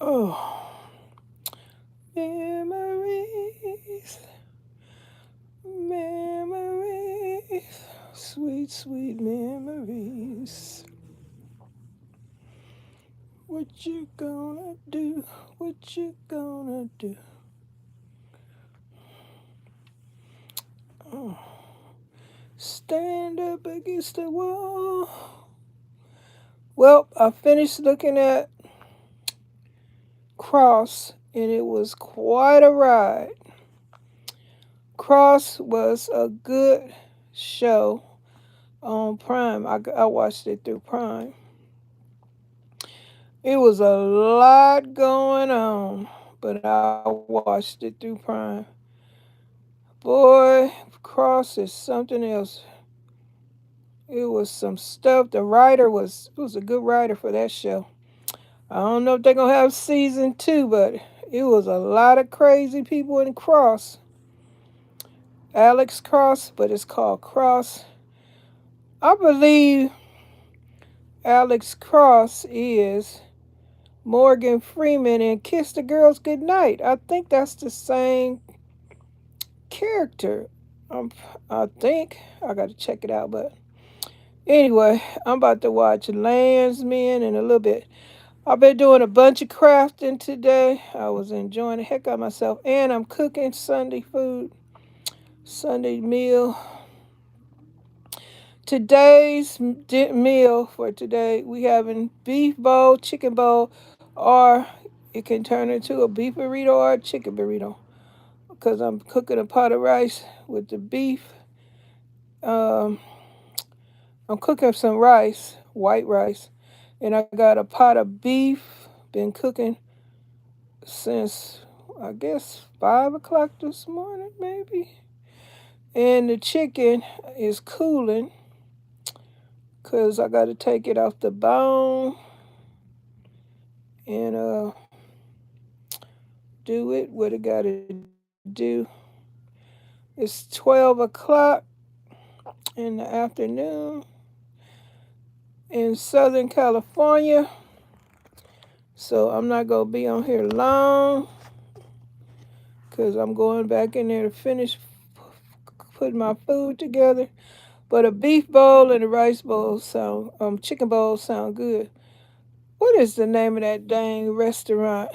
Oh, memories, memories, sweet, sweet memories. What you gonna do? What you gonna do? Oh, stand up against the wall. Well, I finished looking at Cross, and it was quite a ride. Cross was a good show on Prime. I watched it through Prime. It was a lot going on, but I watched it through Prime. Boy, Cross is something else. It was some stuff. The writer was a good writer for that show. I don't know if they're gonna have season 2, but it was a lot of crazy people in Cross. Alex Cross, but it's called Cross. I believe Alex Cross is Morgan Freeman in Kiss the Girls Goodnight. I think that's the same character. I think I got to check it out, but anyway, I'm about to watch Landsmen in a little bit. I've been doing a bunch of crafting today. I was enjoying the heck out of myself, and I'm cooking Sunday food, Sunday meal. Today's meal for today, we having beef bowl, chicken bowl, or it can turn into a beef burrito or a chicken burrito. Because I'm cooking a pot of rice with the beef. Um, I'm cooking some rice, white rice, and I got a pot of beef. Been cooking since I guess 5 o'clock this morning, maybe. And the chicken is cooling because I got to take it off the bone and do it what it got to do. It's 12 o'clock in the afternoon in Southern California. So I'm not going to be on here long because I'm going back in there to finish putting my food together. But a beef bowl and a rice bowl chicken bowl sound good. What is the name of that dang restaurant?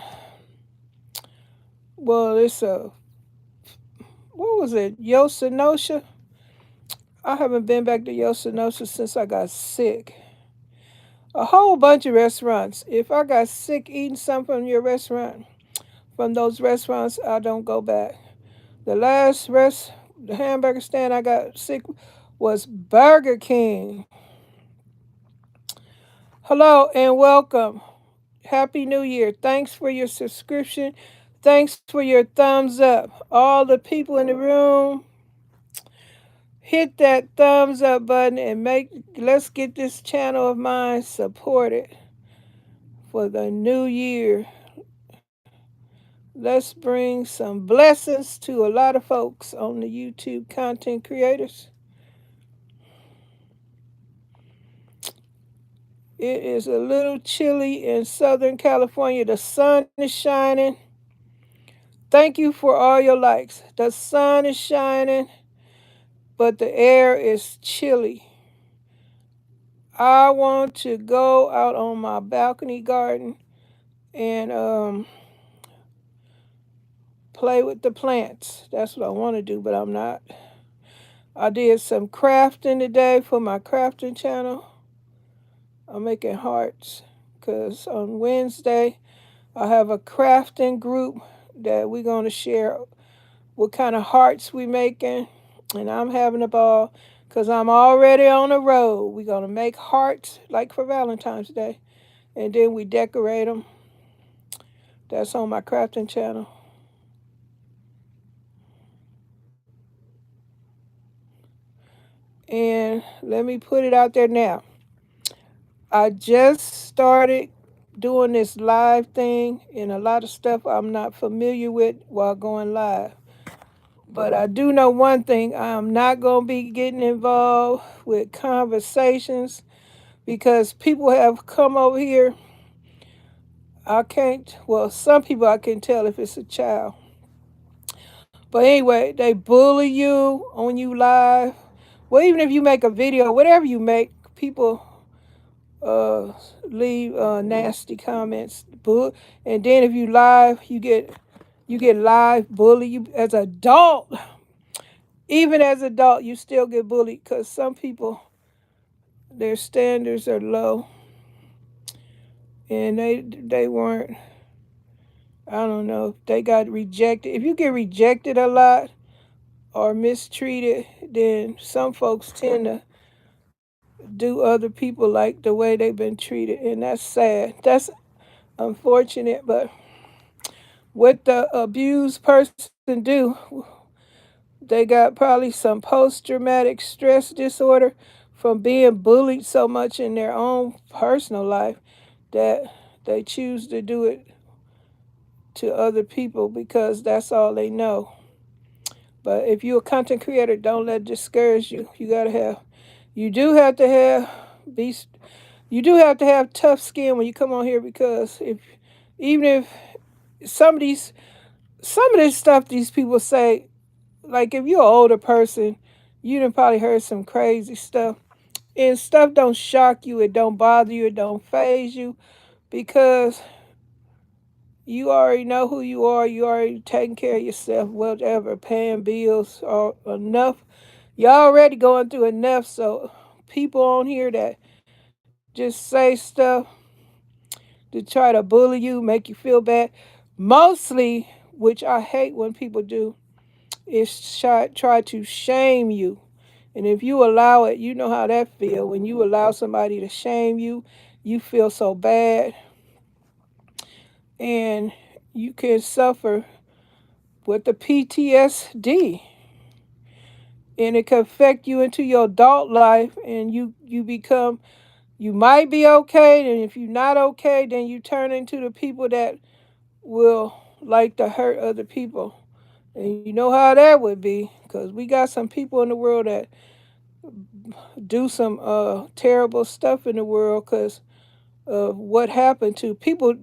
Well, it's what was it? Yoshinoya? I haven't been back to Yoshinoya since I got sick. A whole bunch of restaurants. If I got sick eating something from your restaurant, from those restaurants, I don't go back. The last the hamburger stand I got sick was Burger King. Hello and welcome. Happy New Year. Thanks for your subscription. Thanks for your thumbs up. All the people in the room, hit that thumbs up button and let's get this channel of mine supported for the new year. Let's bring some blessings to a lot of folks on the YouTube content creators. It is a little chilly in Southern California. The sun is shining. Thank you for all your likes. The sun is shining, but the air is chilly. I want to go out on my balcony garden and play with the plants. That's what I want to do, but I'm not. I did some crafting today for my crafting channel. I'm making hearts because on Wednesday I have a crafting group that we're going to share what kind of hearts we making, and I'm having a ball because I'm already on the road. We're going to make hearts like for Valentine's Day, and then we decorate them. That's on my crafting channel. And let me put it out there now. I just started doing this live thing, and a lot of stuff I'm not familiar with while going live. But I do know one thing, I'm not going to be getting involved with conversations because people have come over here. I can't. Well, some people I can tell if it's a child. But anyway, they bully you on you live. Well, even if you make a video, whatever you make, people uh, leave nasty comments. And then if you live, you get live bully. You as an adult, even as an adult, you still get bullied because some people their standards are low and they weren't. I don't know. They got rejected. If you get rejected a lot or mistreated, then some folks tend to do other people like the way they've been treated, and that's sad. That's unfortunate, but what the abused person do, they got probably some post-traumatic stress disorder from being bullied so much in their own personal life that they choose to do it to other people because that's all they know. But if you're a content creator, don't let it discourage you. You do have to have be you do have to have tough skin when you come on here because if even if some of these some of this stuff these people say, like if you're an older person, you done probably heard some crazy stuff. And stuff don't shock you, it don't bother you, it don't phase you because you already know who you are, you already taking care of yourself, whatever, paying bills or enough. You're already going through enough, so people on here that just say stuff to try to bully you, make you feel bad. Mostly, which I hate when people do, is try to shame you. And if you allow it, you know how that feel. When you allow somebody to shame you, you feel so bad and you can suffer with the PTSD. And it can affect you into your adult life and you might be okay, and if you're not okay, then you turn into the people that will like to hurt other people. And you know how that would be, because we got some people in the world that do some terrible stuff in the world because of what happened to people.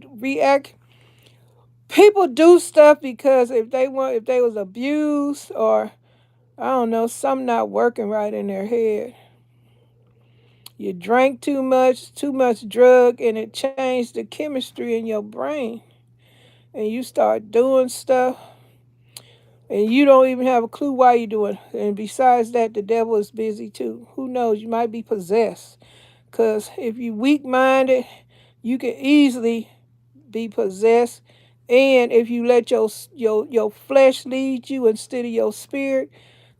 People do stuff because if they was abused or I don't know, something not working right in their head. You drank too much drug, and it changed the chemistry in your brain. And you start doing stuff, and you don't even have a clue why you're doing it. And besides that, the devil is busy too. Who knows? You might be possessed. Because if you're weak minded, you can easily be possessed. And if you let your flesh lead you instead of your spirit,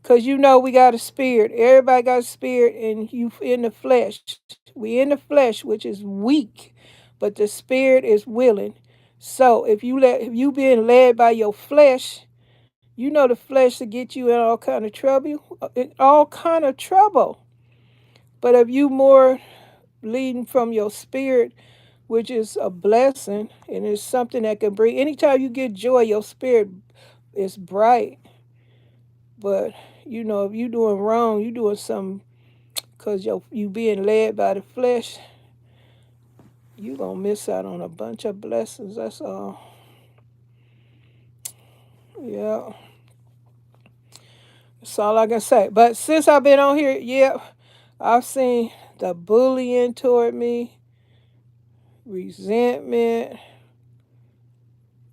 because you know we got a spirit. Everybody got a spirit, and you in the flesh. We in the flesh, which is weak, but the spirit is willing. So if you being led by your flesh, you know the flesh will get you in all kind of trouble. In all kind of trouble. But if you more leading from your spirit, which is a blessing and it's something that can bring anytime you get joy, your spirit is bright. But you know, if you doing wrong, you doing something because you being led by the flesh, you gonna miss out on a bunch of blessings. That's all. Yeah, that's all I can say. But since I've been on here, yeah, I've seen the bullying toward me, resentment,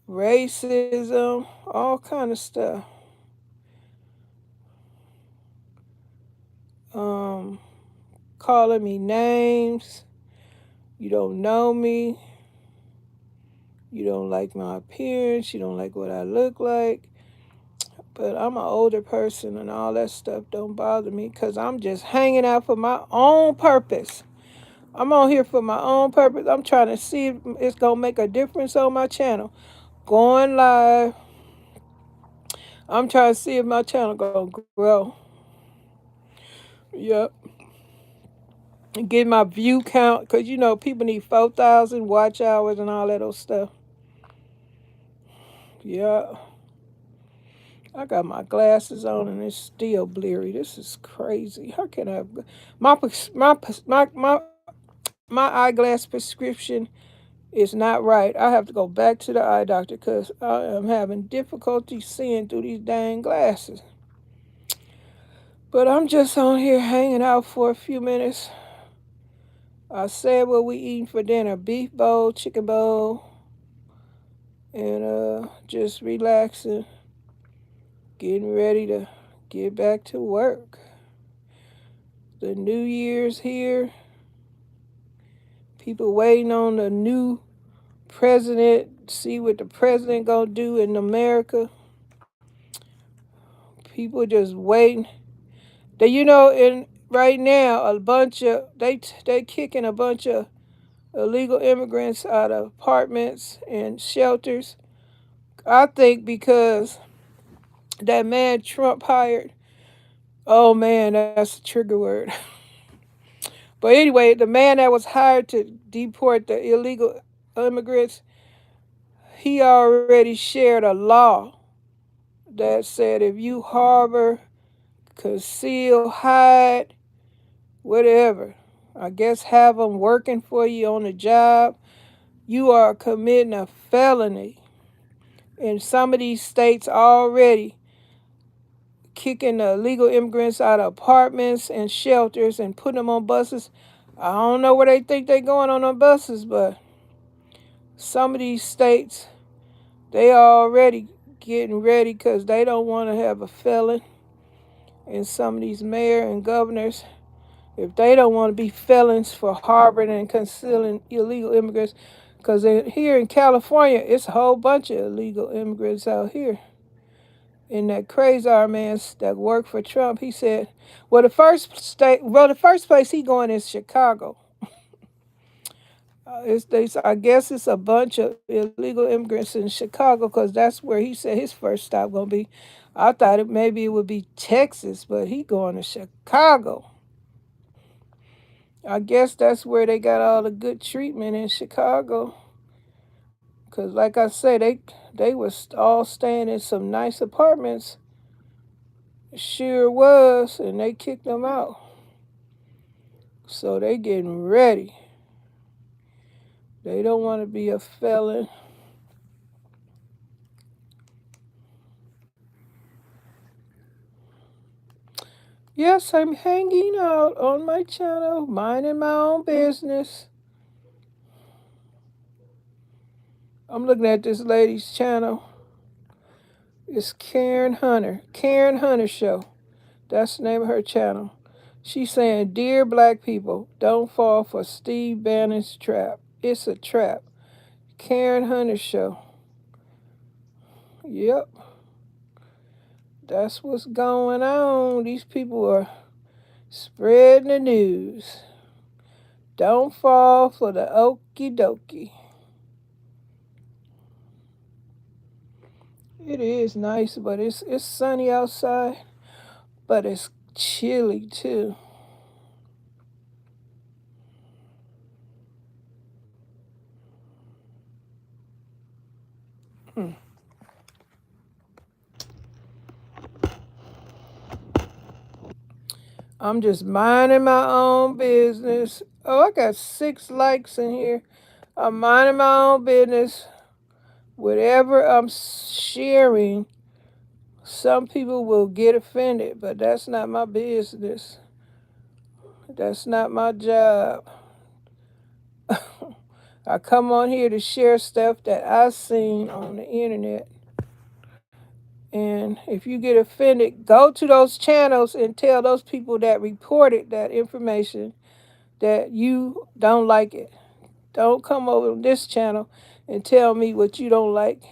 racism, all kind of stuff. Um, Calling me names. You don't know me. You don't like my appearance. You don't like what I look like. But I'm an older person and all that stuff don't bother me because I'm just hanging out for my own purpose. I'm on here for my own purpose. I'm trying to see if it's going to make a difference on my channel. Going live. I'm trying to see if my channel going to grow. Yep. Get my view count because you know people need 4,000 watch hours and all that old stuff. Yeah. I got my glasses on and it's still bleary. This is crazy. How can my my my my eyeglass prescription It's not right. I have to go back to the eye doctor because I am having difficulty seeing through these dang glasses. But I'm just on here hanging out for a few minutes. I said what we eating for dinner: beef bowl, chicken bowl, and just relaxing, getting ready to get back to work. The New Year's here. People waiting on the new president, see what the president gonna do in America. People just waiting. In right now a bunch of they kicking a bunch of illegal immigrants out of apartments and shelters. I think because that man Trump hired. Oh man, that's a trigger word. But anyway, the man that was hired to deport the illegal immigrants, he already shared a law that said if you harbor, conceal, hide, whatever, I guess have them working for you on the job, you are committing a felony. In some of these states already kicking the illegal immigrants out of apartments and shelters and putting them on buses. I don't know where they think they're going on buses, but some of these states, they already getting ready because they don't want to have a felon. And some of these mayors and governors, if they don't want to be felons for harboring and concealing illegal immigrants, because here in California, it's a whole bunch of illegal immigrants out here. And that crazy man that worked for Trump, he said, the first place he going is Chicago. I guess it's a bunch of illegal immigrants in Chicago because that's where he said his first stop gonna be. I thought maybe it would be Texas, but he going to Chicago. I guess that's where they got all the good treatment in Chicago. Cause like I say, they was all staying in some nice apartments. Sure was, and they kicked them out. So they getting ready. They don't want to be a felon. Yes, I'm hanging out on my channel, minding my own business. I'm looking at this lady's channel. It's Karen Hunter. Karen Hunter Show. That's the name of her channel. She's saying, "Dear black people, don't fall for Steve Bannon's trap. It's a trap." Karen Hunter Show. Yep. That's what's going on. These people are spreading the news. Don't fall for the okie dokie. It is nice, but it's sunny outside, but it's chilly too. Hmm. I'm just minding my own business. Oh, I got 6 likes in here. I'm minding my own business. Whatever I'm sharing, some people will get offended, but that's not my business. That's not my job. I come on here to share stuff that I've seen on the internet. And if you get offended, go to those channels and tell those people that reported that information that you don't like it. Don't come over on this channel and tell me what you don't like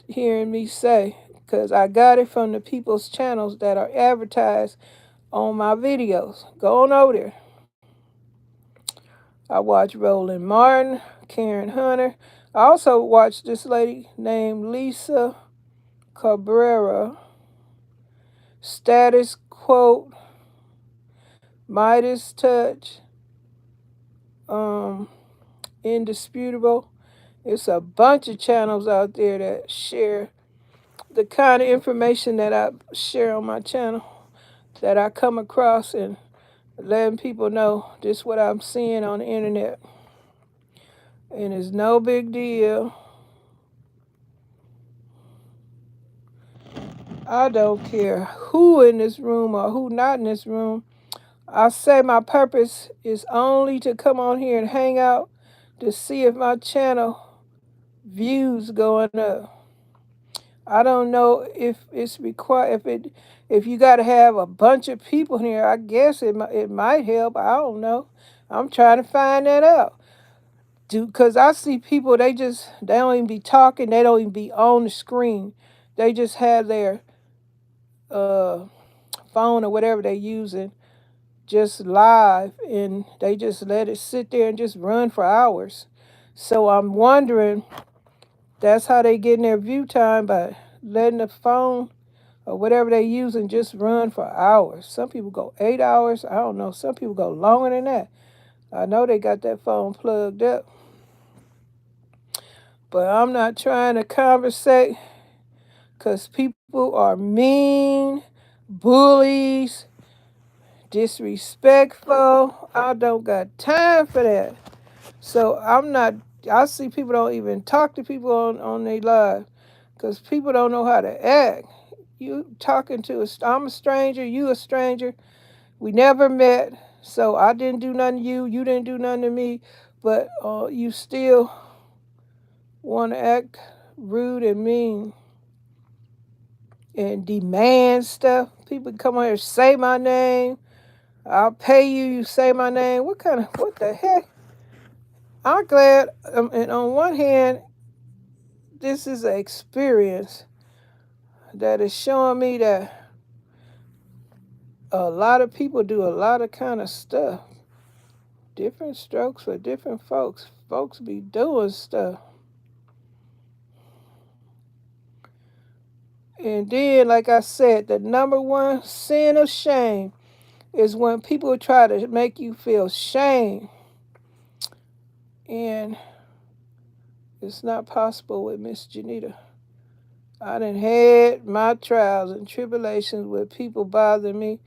hearing me say, because I got it from the people's channels that are advertised on my videos. Go on over there. I watch Roland Martin, Karen Hunter. I also watch this lady named Lisa Cabrera, Status Quote, Midas Touch, um, Indisputable. It's a bunch of channels out there that share the kind of information that I share on my channel, that I come across, and letting people know this is what I'm seeing on the internet. And it's no big deal. I don't care who in this room or who not in this room. I say my purpose is only to come on here and hang out to see if my channel views going up. I don't know if it's required. If you got to have a bunch of people here, I guess it might help. I don't know. I'm trying to find that out. Cause I see people they don't even be talking. They don't even be on the screen. They just have their uh phone or whatever they're using just live, and they just let it sit there and just run for hours. So I'm wondering, that's how they getting their view time, by letting the phone or whatever they using just run for hours. Some people go 8 hours. I don't know. Some people go longer than that. I know they got that phone plugged up, but I'm not trying to conversate because people are mean, bullies, disrespectful. I don't got time for that. So I'm not. I see people don't even talk to people on their live because people don't know how to act. You talking to I'm a stranger. You a stranger. We never met. So I didn't do nothing to you. You didn't do nothing to me. But you still want to act rude and mean and demand stuff. People come on here, say my name. I'll pay you. You say my name. What the heck? I'm glad. And on one hand, this is an experience that is showing me that a lot of people do a lot of kind of stuff. Different strokes for different folks. Folks be doing stuff. And then, like I said, the number one sin of shame is when people try to make you feel shame. And it's not possible with Miss Janita. I done had my trials and tribulations with people bothering me,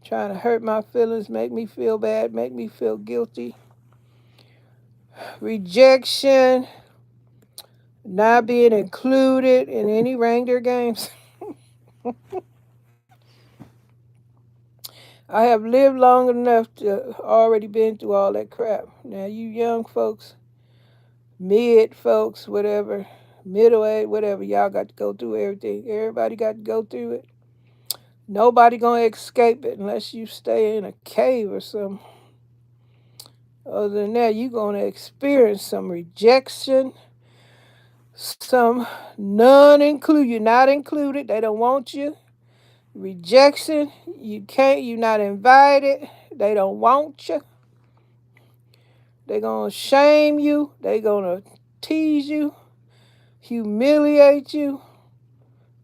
trying to hurt my feelings, make me feel bad, make me feel guilty. Rejection, not being included in any reindeer games. I have lived long enough to already been through all that crap. Now you young folks, mid folks, whatever, middle age, whatever, y'all got to go through everything. Everybody got to go through it. Nobody gonna escape it unless you stay in a cave or something. Other than that, you gonna experience some rejection, some non-include. You're not included. They don't want you. Rejection. You can't. You're not invited. They don't want you. They're gonna shame you. They're gonna tease you, humiliate you.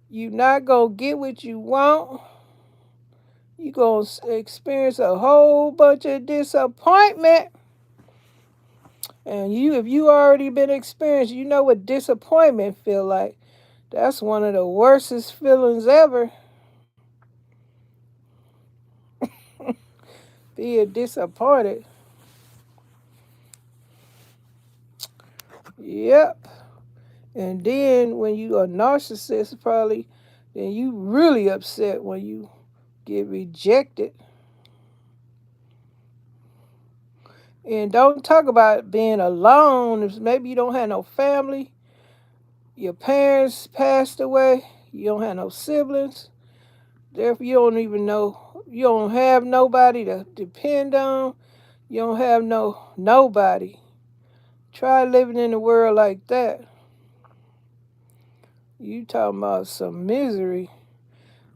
You're not gonna get what you want. You're gonna experience a whole bunch of disappointment. And if you already been experienced, you know what disappointment feel like. That's one of the worstest feelings ever. Being disappointed. Yep. And then when you a narcissist, probably, then you really upset when you get rejected. And don't talk about being alone. If maybe you don't have no family, your parents passed away, you don't have no siblings, therefore you don't have nobody to depend on. You don't have nobody. Try living in a world like that. You talking about some misery.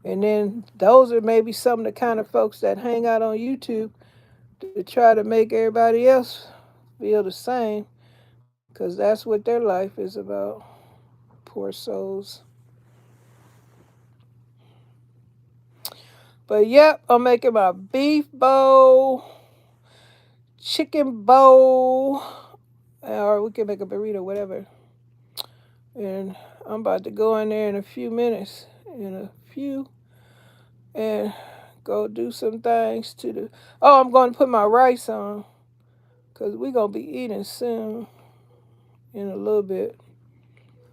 And then those are maybe some of the kind of folks that hang out on YouTube to try to make everybody else feel the same, because that's what their life is about. Poor souls. But yep, I'm making my beef bowl, chicken bowl, or we can make a burrito, whatever. And I'm about to go in there in a few minutes, and go do some things to the. Oh, I'm going to put my rice on, because we're going to be eating soon. in a little bit.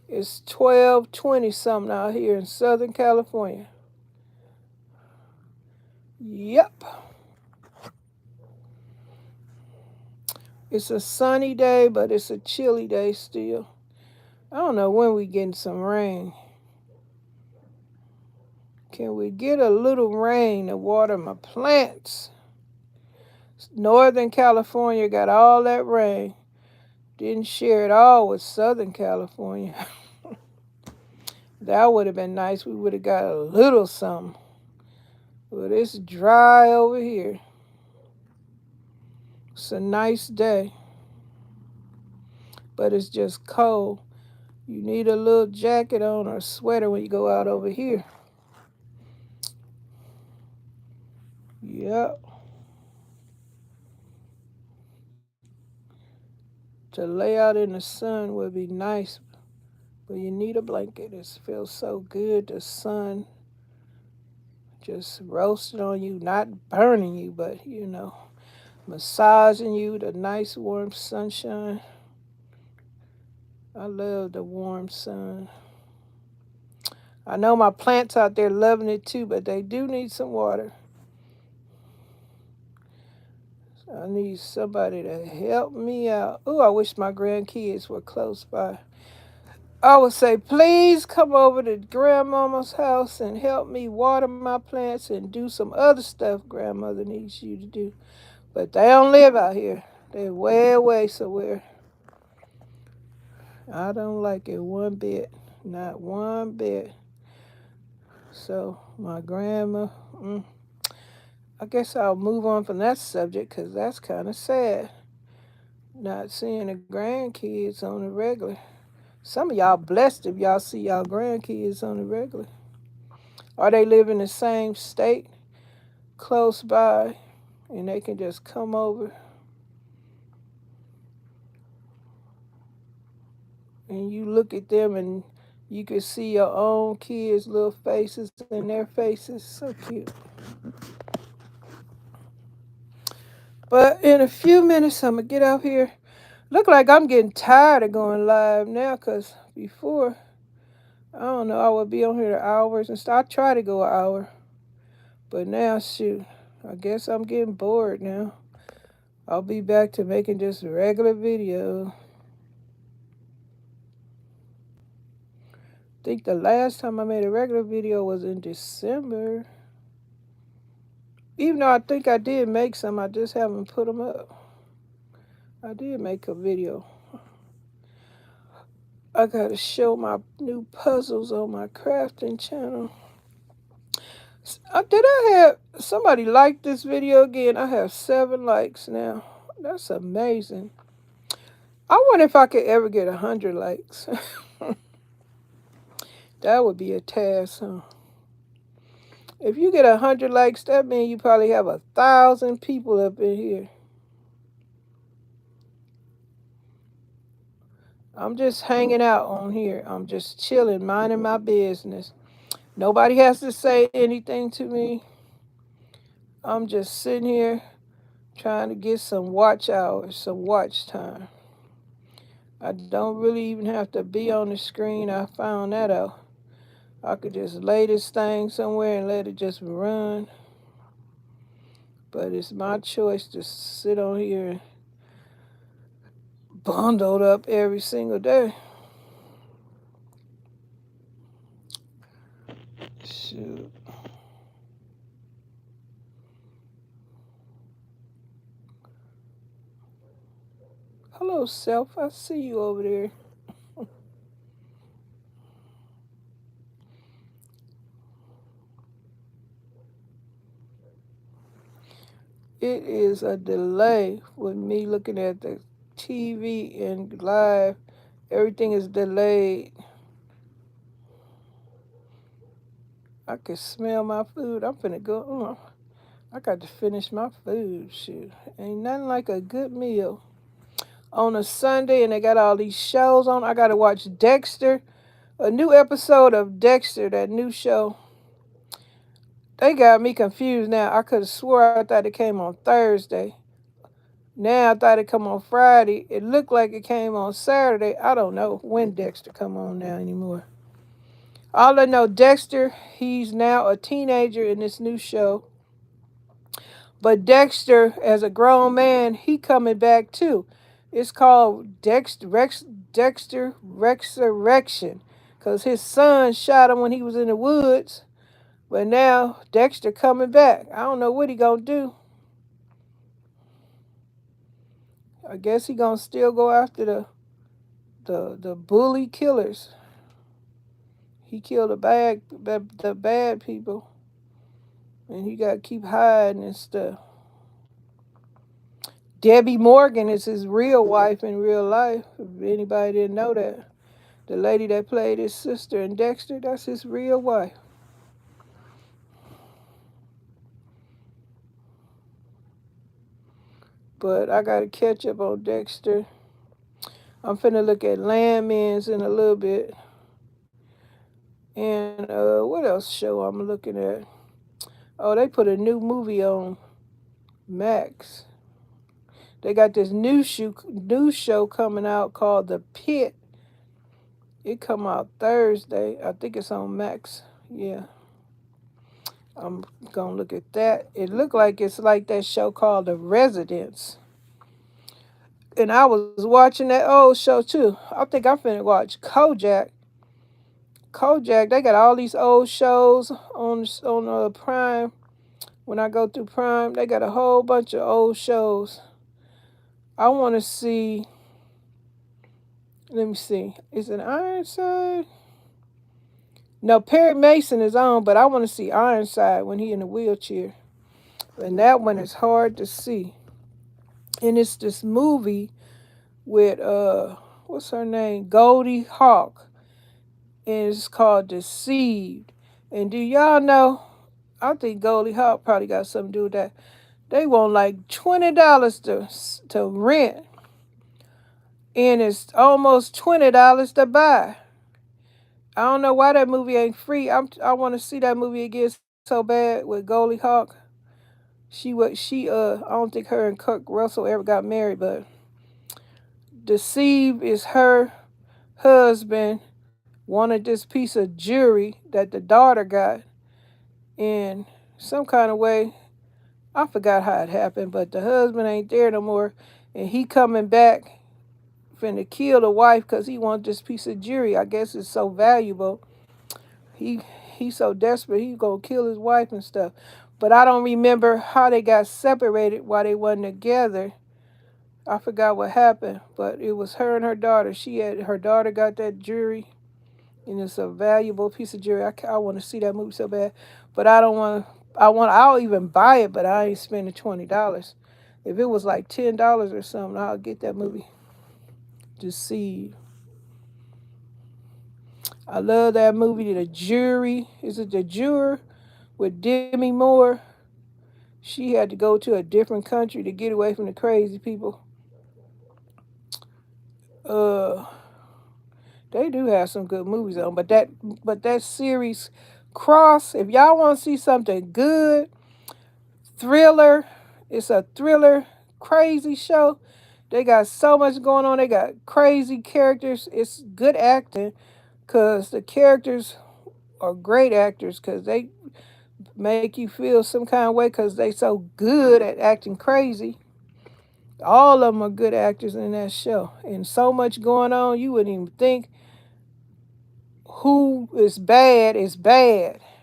It's 12:20 something out here in Southern California. Yep. It's a sunny day, but it's a chilly day still. I don't know when we getting some rain. Can we get a little rain to water my plants? Northern California got all that rain. Didn't share it all with Southern California. That would have been nice. We would have got a little something. But it's dry over here. It's a nice day. But it's just cold. You need a little jacket on or sweater when you go out over here. Yep. To lay out in the sun would be nice, but you need a blanket. It feels so good. The sun just roasting on you, not burning you, but massaging you, the nice warm sunshine. I love the warm sun. I know my plants out there loving it too, but they do need some water. I need somebody to help me out. Oh, I wish my grandkids were close by. I would say, please come over to grandmama's house and help me water my plants and do some other stuff grandmother needs you to do. But they don't live out here. They're way away somewhere. I don't like it one bit. Not one bit. So, my grandma, I guess I'll move on from that subject because that's kind of sad. Not seeing the grandkids on the regular. Some of y'all blessed if y'all see y'all grandkids on the regular. Or they live in the same state, close by, and they can just come over and you look at them and you can see your own kids' little faces in their faces. So cute. But in a few minutes, I'm going to get out here. Look like I'm getting tired of going live now because before, I don't know, I would be on here hours and stuff. I try to go an hour. But now, shoot, I guess I'm getting bored now. I'll be back to making just regular video. I think the last time I made a regular video was in December. Even though I think I did make some, I just haven't put them up. I did make a video. I gotta show my new puzzles on my crafting channel. Did I have somebody like this video again? I have 7 likes now. That's amazing. I wonder if I could ever get 100 likes. That would be a task, huh? If you get 100 likes, that means you probably have 1,000 people up in here. I'm just hanging out on here. I'm just chilling, minding my business. Nobody has to say anything to me. I'm just sitting here trying to get some watch hours, some watch time. I don't really even have to be on the screen. I found that out. I could just lay this thing somewhere and let it just run. But it's my choice to sit on here bundled up every single day. Shoot. Hello, self. I see you over there. It is a delay with me looking at the TV and live. Everything is delayed. I can smell my food. I'm finna go. I got to finish my food. Shoot. Ain't nothing like a good meal. On a Sunday, and they got all these shows on. I got to watch Dexter. A new episode of Dexter, that new show. They got me confused now. I could have swore I thought it came on Thursday. Now I thought it come on Friday. It looked like it came on Saturday. I don't know when Dexter come on now anymore. All I know, Dexter, he's now a teenager in this new show. But Dexter, as a grown man, he coming back too. It's called Dexter Resurrection. Because his son shot him when he was in the woods. But now Dexter coming back. I don't know what he gonna do. I guess he gonna still go after the bully killers. He killed the bad people, and he got to keep hiding and stuff. Debbie Morgan is his real wife in real life. If anybody didn't know that, the lady that played his sister in Dexter, that's his real wife. But I gotta catch up on Dexter. I'm finna look at Landmans in a little bit. And what else show I'm looking at? Oh, they put a new movie on Max. They got this new show coming out called The Pit. It come out Thursday. I think it's on Max. Yeah, I'm gonna look at that. It looked like it's like that show called The Residence. And I was watching that old show too. I think I'm finna watch Kojak. Kojak, they got all these old shows on Prime. When I go through Prime, they got a whole bunch of old shows. I want to see. Let me see. Is it Ironside? No, Perry Mason is on, but I want to see Ironside when he in the wheelchair. And that one is hard to see. And it's this movie with what's her name? Goldie Hawn. And it's called Deceived. And do y'all know? I think Goldie Hawn probably got something to do with that. They want like $20 to rent, and it's almost $20 to buy. I don't know why that movie ain't free. I want to see that movie again so bad with Goldie Hawn. I don't think her and Kurt Russell ever got married, but Deceived is her husband wanted this piece of jewelry that the daughter got in some kind of way. I forgot how it happened, but the husband ain't there no more, and he coming back finna kill the wife because he want this piece of jewelry. I guess it's so valuable. He he's so desperate he gonna kill his wife and stuff. But I don't remember how they got separated while they wasn't together. I forgot what happened, but it was her and her daughter. Her daughter got that jewelry, and it's a valuable piece of jewelry. I want to see that movie so bad, but I don't want. I'll even buy it, but I ain't spending $20. If it was like $10 or something, I'll get that movie. Just see. I love that movie. The Jury. Is it The Juror with Demi Moore? She had to go to a different country to get away from the crazy people. Uh, they do have some good movies on, but that series Cross. If y'all want to see something good, thriller. It's a thriller, crazy show. They got so much going on. They got crazy characters. It's good acting because the characters are great actors because they make you feel some kind of way because they so good at acting crazy. All of them are good actors in that show. And so much going on, you wouldn't even think who is bad.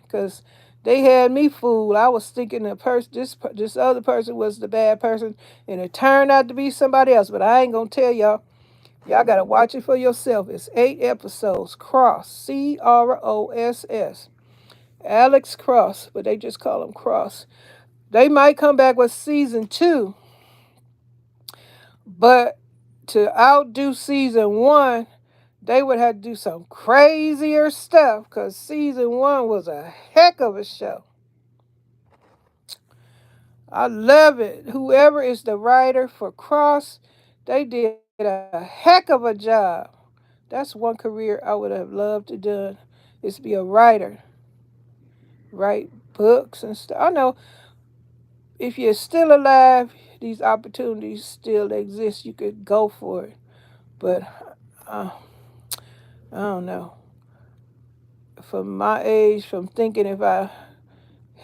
Because they had me fooled. I was thinking this other person was the bad person, and it turned out to be somebody else. But I ain't gonna tell y'all. Y'all gotta watch it for yourself. It's 8 episodes. Cross, Cross. Alex Cross, but they just call him Cross. They might come back with season 2, but to outdo season 1, they would have to do some crazier stuff because season 1 was a heck of a show. I love it. Whoever is the writer for Cross, they did a heck of a job. That's one career I would have loved to do, is be a writer, write books and stuff. I know if you're still alive, these opportunities still exist. You could go for it, but uh, I don't know. From my age, from thinking if I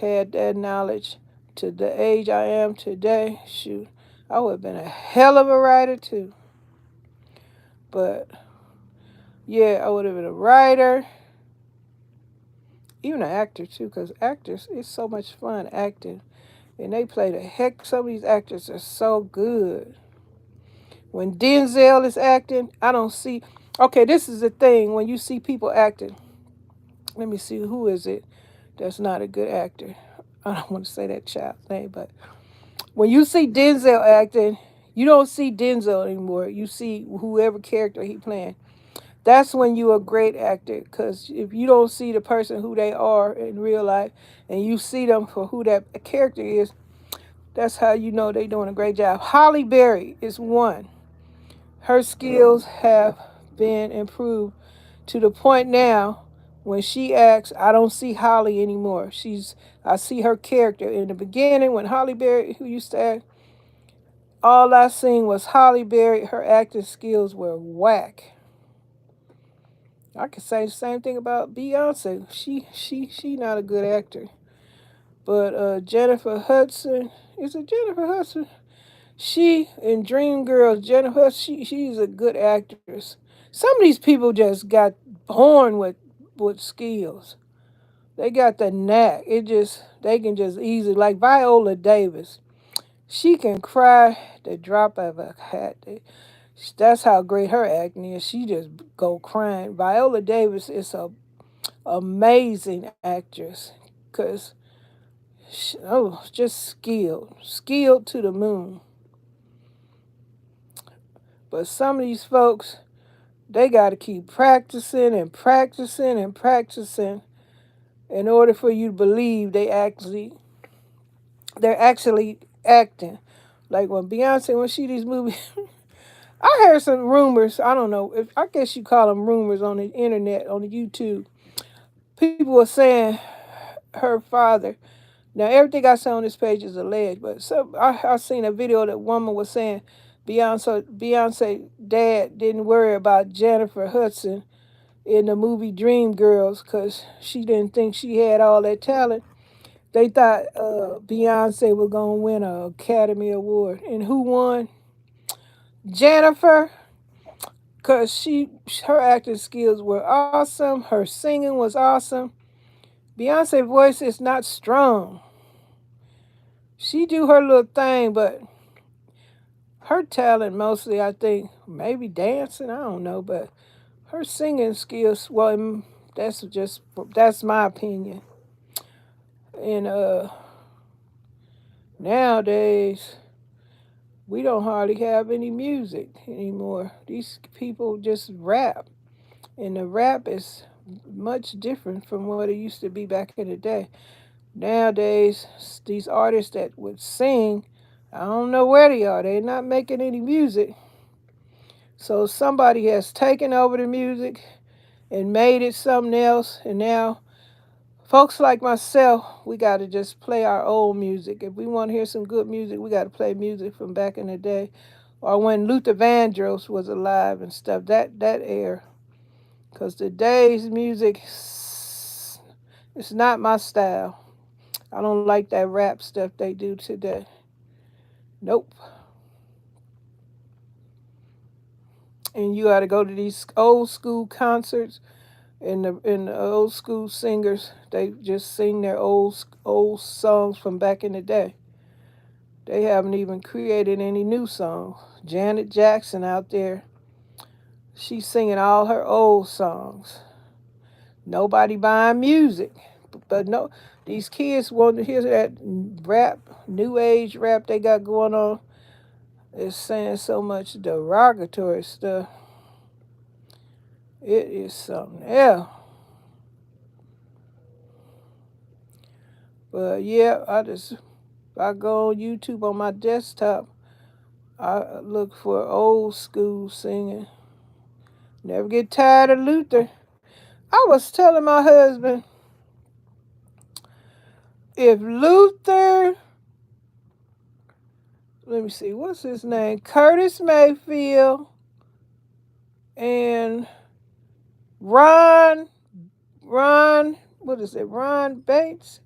had that knowledge to the age I am today, shoot, I would have been a hell of a writer too. But yeah, I would have been a writer, even an actor too, because actors, it's so much fun acting. And they play the heck, some of these actors are so good. When Denzel is acting, I don't see, okay, this is the thing, when you see people acting, let me see, who is it that's not a good actor? I don't want to say that child's name, but when you see Denzel acting, you don't see Denzel anymore. You see whoever character he playing. That's when you're a great actor. Because if you don't see the person who they are in real life, and you see them for who that character is, that's how you know they're doing a great job. Holly Berry is one. Her skills have been improved to the point now when she acts, I don't see Holly anymore. I see her character. In the beginning, when Holly Berry, who used to act, all I seen was Holly Berry. Her acting skills were whack. I could say the same thing about Beyonce. She not a good actor. But Jennifer Hudson, is it Jennifer Hudson? She in Dreamgirls, Jennifer, she's a good actress. Some of these people just got born with skills. They got the knack. They can just easily, like Viola Davis. She can cry the drop of a hat. That's how great her acting is. She just go crying. Viola Davis is a amazing actress, cause just skilled to the moon. But some of these folks, they got to keep practicing and practicing and practicing in order for you to believe they're actually acting. Like when Beyonce, when she these movies, I heard some rumors. I don't know if I guess you call them rumors on the internet, on the YouTube. People were saying her father. Now everything I say on this page is alleged, but I seen a video that woman was saying Beyonce dad didn't worry about Jennifer Hudson in the movie Dreamgirls because she didn't think she had all that talent. They thought Beyonce was gonna win an Academy Award, and who won? Jennifer, because her acting skills were awesome. Her singing was awesome. Beyonce's voice is not strong. She do her little thing, but her talent mostly, I think, maybe dancing. I don't know, but her singing skills. Well, that's my opinion. And nowadays we don't hardly have any music anymore. These people just rap, and the rap is much different from what it used to be back in the day. Nowadays, these artists that would sing, I don't know where they are. They're not making any music. So somebody has taken over the music and made it something else. And now, folks like myself, we got to just play our old music. If we want to hear some good music, we got to play music from back in the day, or when Luther Vandross was alive and stuff. That era, because today's music, it's not my style. I don't like that rap stuff they do today. Nope. And you got to go to these old school concerts, and the old school singers, they just sing their old songs from back in the day. They haven't even created any new songs. Janet Jackson out there, she's singing all her old songs. Nobody buying music, but no, these kids want to hear that rap, new age rap they got going on. It's saying so much derogatory stuff. It is something else. But yeah, I go on YouTube on my desktop. I look for old school singing. Never get tired of Luther. I was telling my husband, if Luther, let me see, what's his name? Curtis Mayfield and Ron, what is it? Ron Bates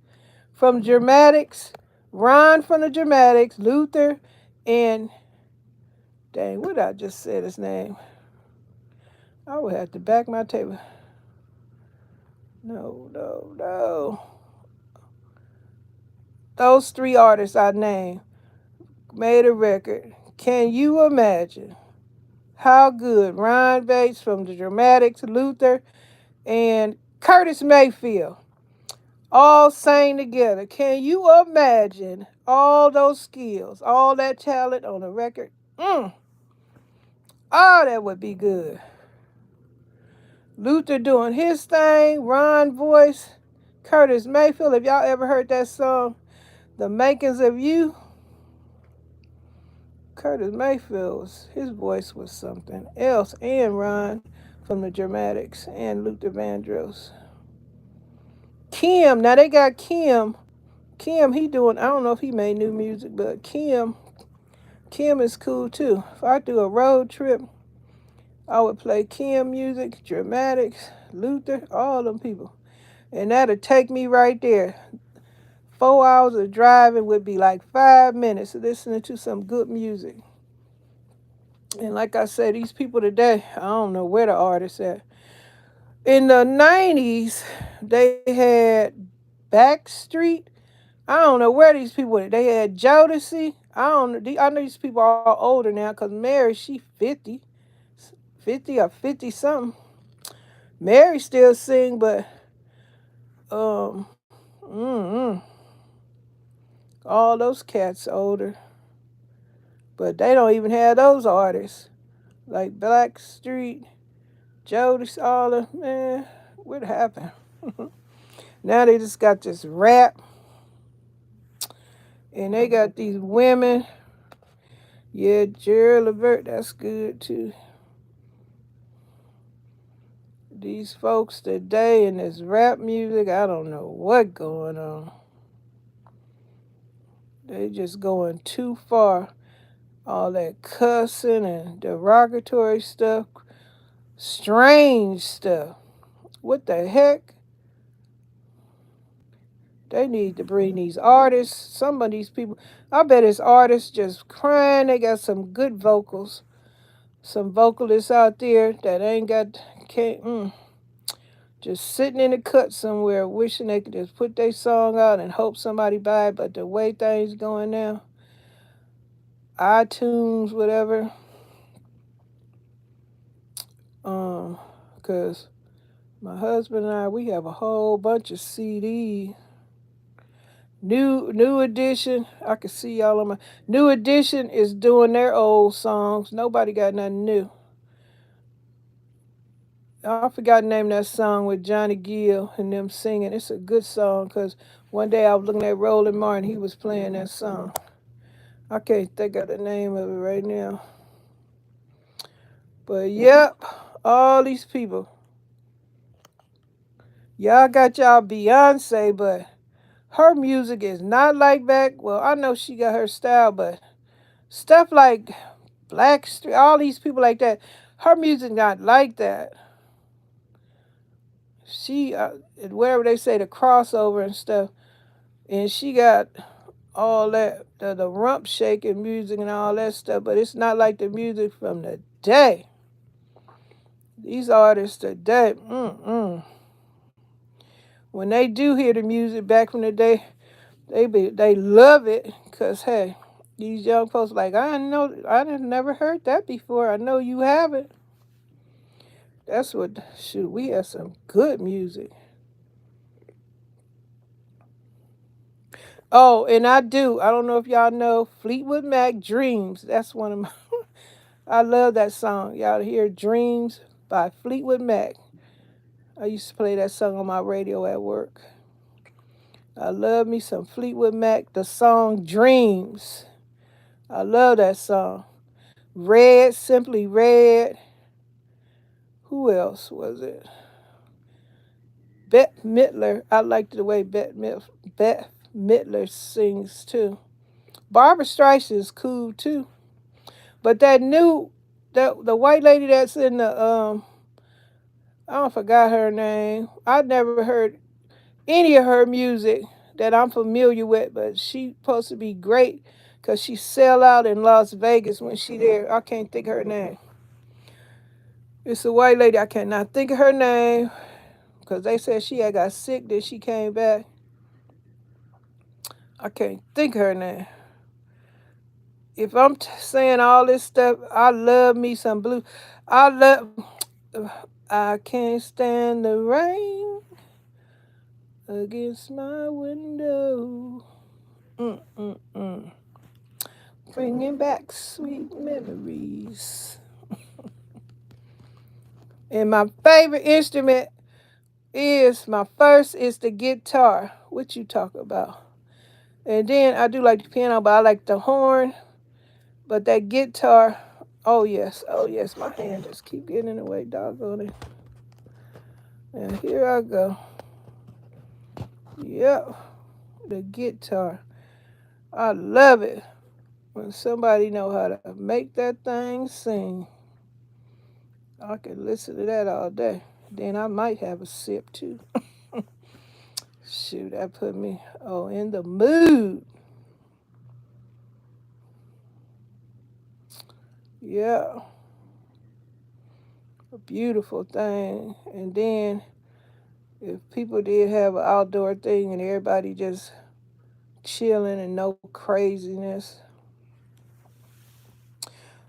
from Dramatics. Ron from the Dramatics, Luther, and dang, what did I just said his name? I would have to back my table. No. Those three artists I named made a record. Can you imagine how good Ron Bates from the Dramatics, Luther, and Curtis Mayfield all sang together? Can you imagine all those skills, all that talent on a record? Oh, that would be good. Luther doing his thing, Ron voice, Curtis Mayfield. If y'all ever heard that song, The Makings of You, Curtis Mayfield, his voice was something else. And Ron from the Dramatics and Luther Vandross. Kim, now they got Kim. Kim, he doing, I don't know if he made new music, but Kim is cool too. If I do a road trip, I would play Kim music, Dramatics, Luther, all them people. And that'll take me right there. 4 hours of driving would be like 5 minutes listening to some good music. And like I said, these people today, I don't know where the artists at. In the 90s, they had Backstreet. I don't know where these people were. They had Jodeci. I don't know. I know these people are all older now because Mary, she 50 or 50 something. Mary still sing, but um, all those cats older. But they don't even have those artists like Blackstreet, Jodeci, all the man. What happened? Now they just got this rap, and they got these women. Yeah, Gerald Levert, that's good too. These folks today in this rap music, I don't know what going on. They just going too far. All that cussing and derogatory stuff, strange stuff. What the heck? They need to bring these artists, some of these people. I bet it's artists just crying. They got some good vocals. Some vocalists out there that can't, just sitting in a cut somewhere wishing they could just put their song out and hope somebody buy it. But the way things going now, iTunes, whatever, because my husband and I, we have a whole bunch of CDs. New Edition, I can see y'all on my New Edition is doing their old songs. Nobody got nothing new. I forgot to name that song with Johnny Gill and them singing. It's a good song because one day I was looking at Roland Martin. He was playing that song. I can't think of the name of it right now. But yep, all these people. Y'all got y'all Beyonce, but her music is not like back. Well, I know she got her style, but stuff like Blackstreet, all these people like that, her music not like that. She, whatever they say, the crossover and stuff, and she got all that, the rump shaking music and all that stuff, but it's not like the music from the day. These artists today, when they do hear the music back from the day, they love it, because hey, these young folks like, I never heard that before. I know you haven't. That's what, shoot, we have some good music. Oh, and I don't know if y'all know Fleetwood Mac, Dreams. That's one of my, I love that song. Y'all hear Dreams by Fleetwood Mac. I used to play that song on my radio at work. I love me some Fleetwood Mac, the song Dreams. I love that song. Red, Simply Red. Who else was it? Bette Midler. I liked the way Bette Midler sings too. Barbara Streisand is cool too. But that new, the white lady that's in the I don't forgot her name. I never heard any of her music that I'm familiar with, but she supposed to be great because she sell out in Las Vegas when she there. I can't think of her name. It's a white lady. I cannot think of her name because they said she had got sick, then she came back. I can't think of her name. If I'm saying all this stuff, I love me some blue. I love. I can't stand the rain against my window. Mm-mm-mm. Bringing back sweet memories. And my favorite instrument is my first is the guitar. What you talk about? And then I do like the piano, but I like the horn. But that guitar, oh yes, my hand just keep getting in the way, doggone it. And here I go. Yep, the guitar. I love it when somebody know how to make that thing sing. I can listen to that all day. Then I might have a sip too. Shoot, that put me in the mood. Yeah, a beautiful thing. And then if people did have an outdoor thing and everybody just chilling and no craziness,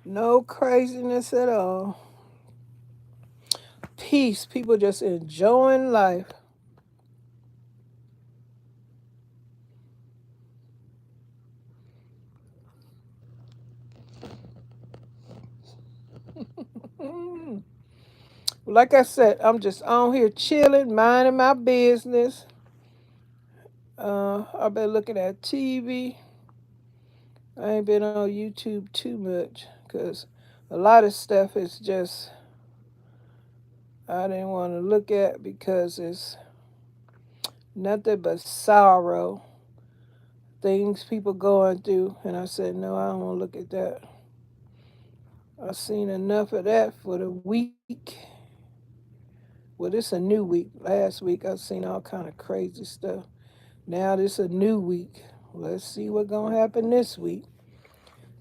no craziness at all. Peace, people just enjoying life. Like I said, I'm just on here chilling, minding my business. I've been looking at TV. I ain't been on YouTube too much because a lot of stuff is just I didn't want to look at because it's nothing but sorrow, things people going through. And I said, no, I don't want to look at that. I've seen enough of that for the week. Well, this a new week. Last week I seen all kind of crazy stuff. Now this a new week. Let's see what's gonna happen this week.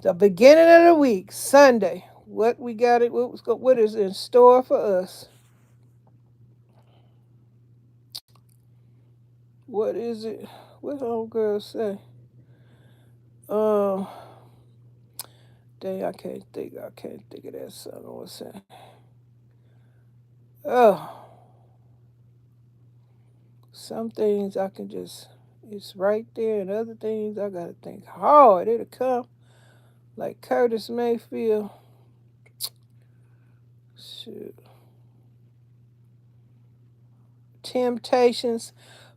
The beginning of the week, Sunday. What we got it? What is in store for us? What is it? What old girl say? Um, dang, I can't think. I can't think of that song. What's that? Oh, some things I can just. It's right there, and other things I gotta think hard. It'll come. Like Curtis Mayfield. Shoot. Temptations.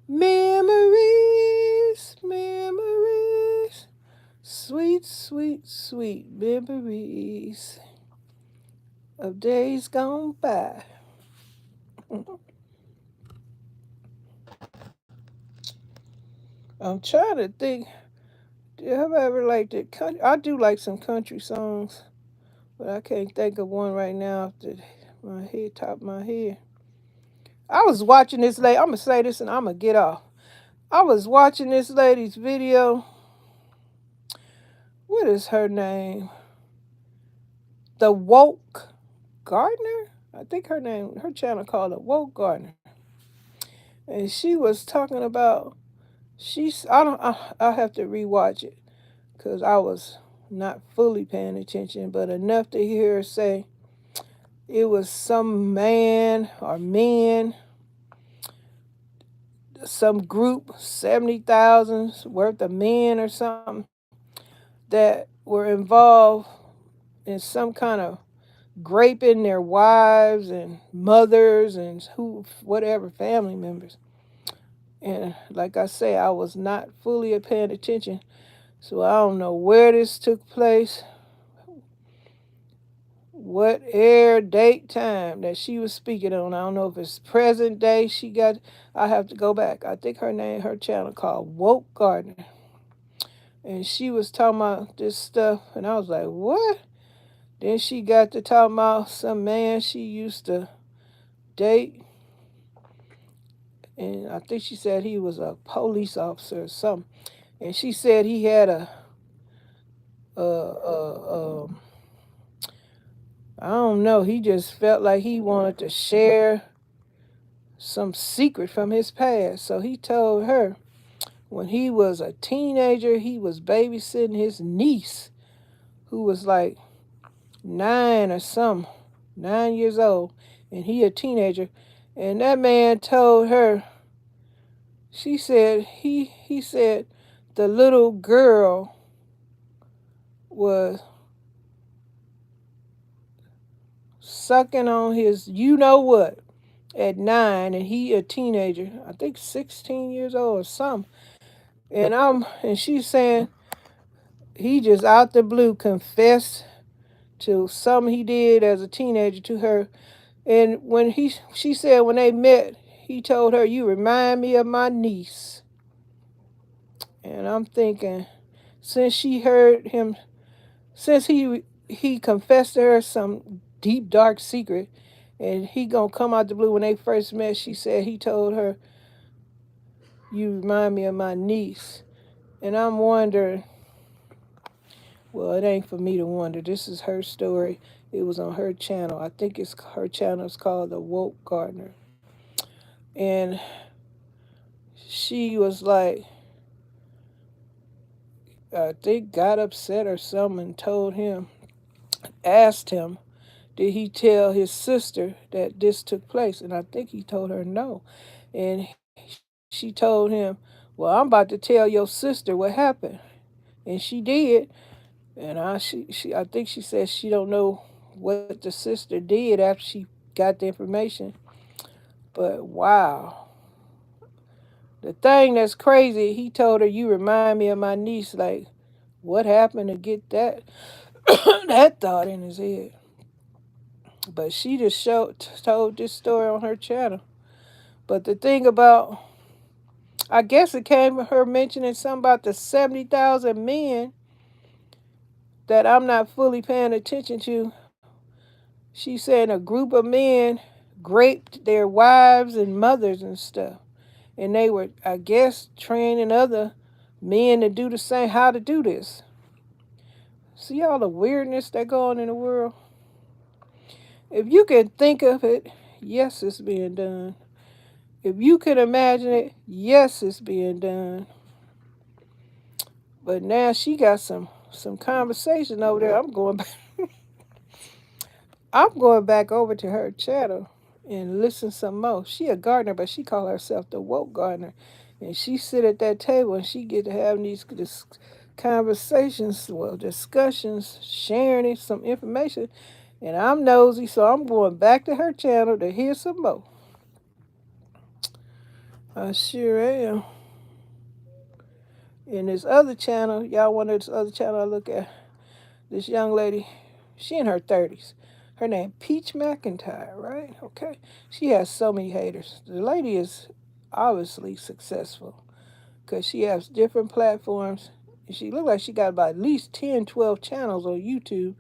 Memories, memories. Sweet, sweet, sweet memories of days gone by. I'm trying to think. Have I ever liked it? I do like some country songs, but I can't think of one right now off my head, top of my head. I was watching this lady. I'm gonna say this and I'm gonna get off. I was watching this lady's video. What is her name? The Woke Gardner? I think her channel called The Woke Gardner. And she was talking about, I have to rewatch it because I was not fully paying attention, but enough to hear her say it was some man or men, some group, 70,000 worth of men or something that were involved in some kind of raping their wives and mothers and whatever family members. And like I say, I was not fully paying attention, so I don't know where this took place, what air, date, time that she was speaking on. I don't know if it's present day. I have to go back. I think her channel called Woke Gardner. and she was talking about this stuff, and I was like, what? Then she got to talking about some man she used to date, and I think she said he was a police officer or something. And she said he had a I don't know, he just felt like he wanted to share some secret from his past. So he told her when he was a teenager, he was babysitting his niece, who was like 9 years old, and he a teenager. And that man told her, she said he said the little girl was sucking on his you know what at 9, and he a teenager, I think 16 years old or something. And she's saying he just out the blue confessed to something he did as a teenager to her. And she said when they met, he told her, "You remind me of my niece." And I'm thinking, since she heard him, since he confessed to her some deep dark secret, and he gonna come out the blue when they first met. She said he told her, "You remind me of my niece," and I'm wondering. Well, it ain't for me to wonder. This is her story. It was on her channel. I think it's her channel is called The Woke Gardener. And she was like, I think got upset or something and told him, asked him, did he tell his sister that this took place? And I think he told her no. And she told him, well, I'm about to tell your sister what happened. And she did. And I think she said she don't know what the sister did after she got the information. But wow. The thing that's crazy, he told her, you remind me of my niece. Like, what happened to get that that thought in his head? But she just told this story on her channel. But the thing about, I guess it came from her mentioning something about the 70,000 men that I'm not fully paying attention to. She said a group of men raped their wives and mothers and stuff. And they were, I guess, training other men to do the same, how to do this. See all the weirdness that go on in the world? If you can think of it, yes, it's being done. If you can imagine it, yes, it's being done. But now she got some conversation over there. I'm going back over to her channel and listen some more. She a gardener, but she call herself the woke gardener. And she sit at that table and she get to have these conversations, well, discussions, sharing some information. And I'm nosy, so I'm going back to her channel to hear some more. I sure am. In this other channel, y'all want this other channel I look at? This young lady, she in her 30s. Her name Peach McIntyre, right? Okay. She has so many haters. The lady is obviously successful because she has different platforms. She look like she got about at least 10, 12 channels on YouTube.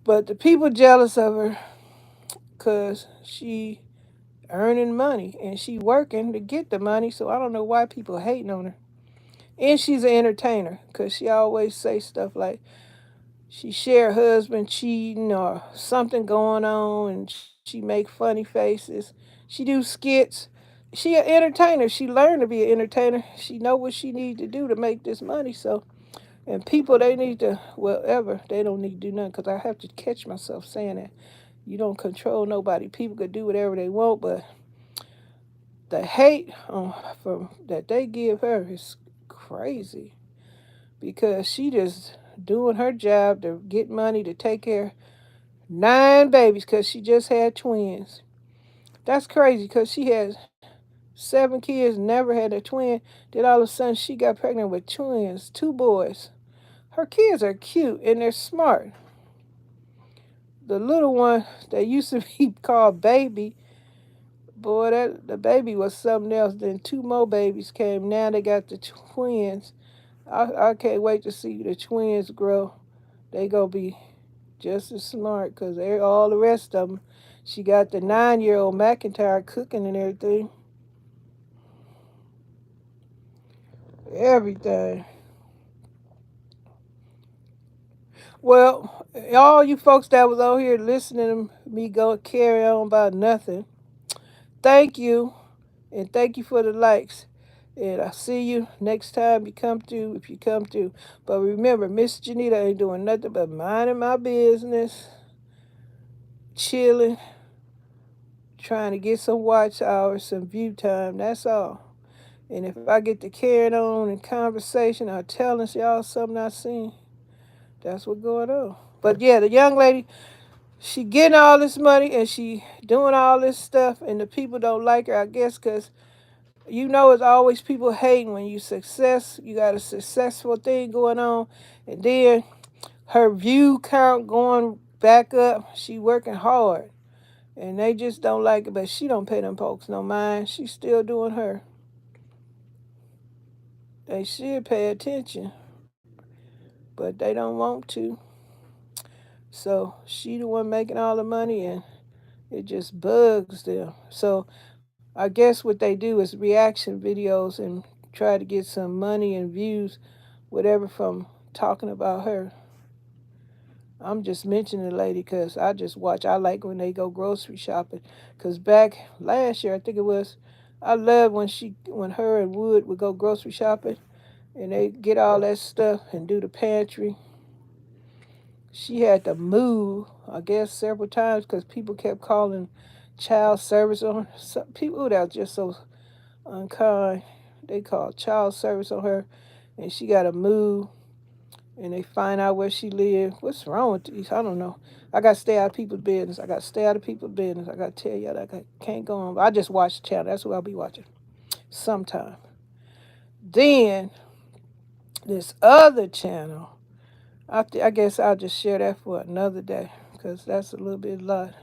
But the people jealous of her because she earning money and she working to get the money. So I don't know why people hating on her. And she's an entertainer because she always say stuff like, she share husband cheating or something going on, and she make funny faces. She do skits. She an entertainer. She learned to be an entertainer. She know what she need to do to make this money. So, and people, they need to, well, they don't need to do nothing because I have to catch myself saying that. You don't control nobody. People could do whatever they want, but the hate from that they give her is crazy because she just doing her job to get money to take care of 9 babies because she just had twins. That's crazy because she had 7 kids, never had a twin. Then all of a sudden she got pregnant with twins, 2 boys. Her kids are cute and they're smart. The little one that used to be called Baby, boy, the baby was something else. Then 2 more babies came. Now they got the twins. I can't wait to see the twins grow. They gonna be just as smart because all the rest of them. She got the 9-year old McIntyre cooking and everything. Everything. Well, all you folks that was on here listening to me go carry on about nothing, thank you. And thank you for the likes. And I'll see you next time you come through, if you come through. But remember, Miss Janita ain't doing nothing but minding my business, chilling, trying to get some watch hours, some view time. That's all. And if I get to carrying on in conversation or telling y'all something I seen, that's what's going on. But yeah, the young lady, she getting all this money and she doing all this stuff, and the people don't like her, I guess, because you know it's always people hating when you got a successful thing going on, and then her view count going back up. She working hard, and they just don't like it, but she don't pay them folks no mind. She's still doing her. They should pay attention, but they don't want to. So she the one making all the money, and it just bugs them. So I guess what they do is reaction videos and try to get some money and views, whatever, from talking about her. I'm just mentioning the lady because I just watch. I like when they go grocery shopping. Because back last year, I think it was, I loved when her and Wood would go grocery shopping and they get all that stuff and do the pantry. She had to move, I guess, several times because people kept calling child service on her. Some people that was just so unkind. They called child service on her, and she got to move. And they find out where she live. What's wrong with these? I don't know. I got to stay out of people's business. I got to stay out of people's business. I got to tell y'all that I can't go on. I just watch the channel. That's what I'll be watching sometime. Then this other channel, I guess I'll just share that for another day because that's a little bit lot.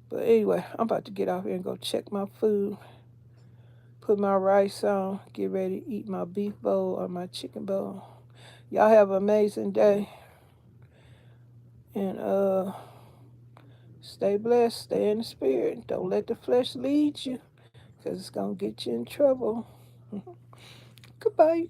But anyway, I'm about to get off here and go check my food, put my rice on, get ready to eat my beef bowl or my chicken bowl. Y'all have an amazing day. And stay blessed, stay in the spirit. Don't let the flesh lead you, because it's going to get you in trouble. Goodbye.